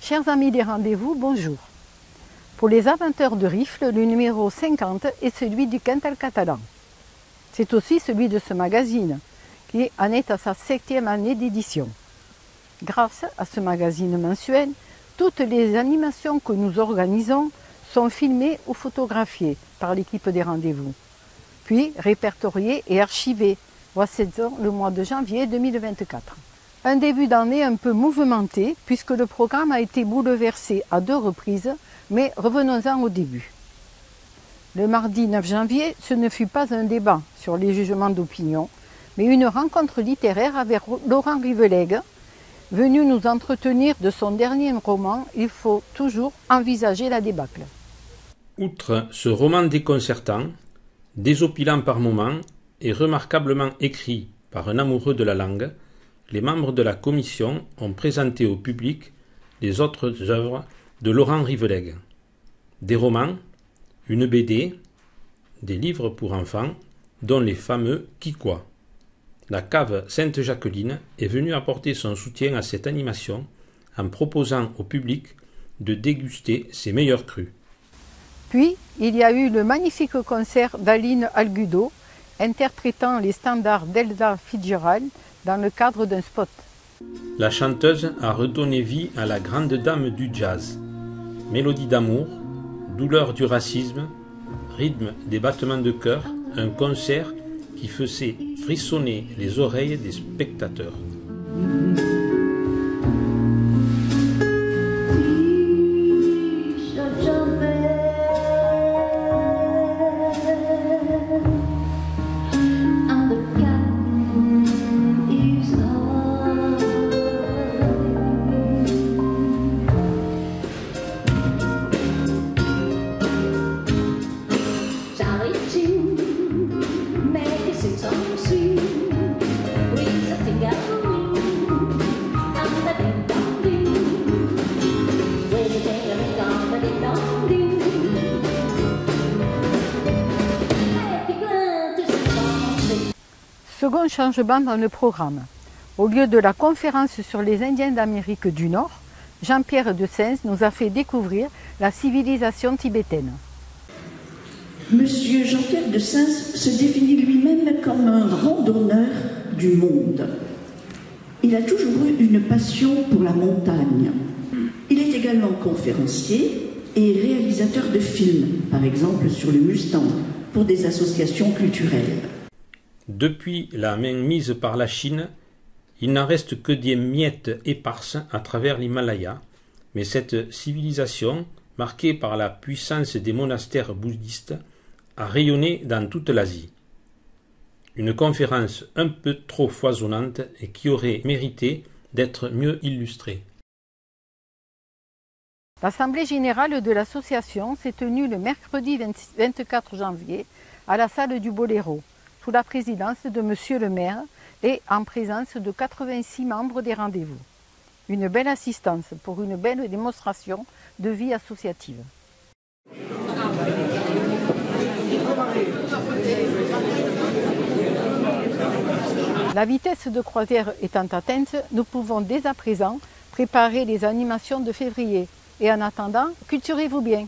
Chers amis des rendez-vous, bonjour. Pour les amateurs de rifles, le numéro 50 est celui du Quintal catalan. C'est aussi celui de ce magazine, qui en est à sa 7e année d'édition. Grâce à ce magazine mensuel, toutes les animations que nous organisons sont filmées ou photographiées par l'équipe des rendez-vous, puis répertoriées et archivées. Voici le mois de janvier 2024. Un début d'année un peu mouvementé puisque le programme a été bouleversé à 2 reprises, mais revenons-en au début. Le mardi 9 janvier, ce ne fut pas un débat sur les jugements d'opinion, mais une rencontre littéraire avec Laurent Riveleg, venu nous entretenir de son dernier roman « Il faut toujours envisager la débâcle ». Outre ce roman déconcertant, désopilant par moments et remarquablement écrit par un amoureux de la langue, les membres de la commission ont présenté au public les autres œuvres de Laurent Riveleg. Des romans, une BD, des livres pour enfants, dont les fameux « Qui quoi ». La cave Sainte-Jacqueline est venue apporter son soutien à cette animation en proposant au public de déguster ses meilleurs crus. Puis, il y a eu le magnifique concert d'Aline Algudo, interprétant les standards d'Ella Fitzgerald dans le cadre d'un spot. La chanteuse a redonné vie à la grande dame du jazz. Mélodie d'amour, douleur du racisme, rythme des battements de cœur, un concert qui faisait frissonner les oreilles des spectateurs. Second changement dans le programme. Au lieu de la conférence sur les Indiens d'Amérique du Nord, Jean-Pierre de Sens nous a fait découvrir la civilisation tibétaine. Monsieur Jean-Pierre de Sens se définit lui-même comme un randonneur du monde. Il a toujours eu une passion pour la montagne. Il est également conférencier et réalisateur de films, par exemple sur le Mustang, pour des associations culturelles. Depuis la mainmise par la Chine, il n'en reste que des miettes éparses à travers l'Himalaya, mais cette civilisation, marquée par la puissance des monastères bouddhistes, a rayonné dans toute l'Asie. Une conférence un peu trop foisonnante et qui aurait mérité d'être mieux illustrée. L'Assemblée générale de l'association s'est tenue le mercredi 24 janvier à la salle du Boléro, sous la présidence de Monsieur le maire et en présence de 86 membres des rendez-vous. Une belle assistance pour une belle démonstration de vie associative. La vitesse de croisière étant atteinte, nous pouvons dès à présent préparer les animations de février. Et en attendant, culturez-vous bien.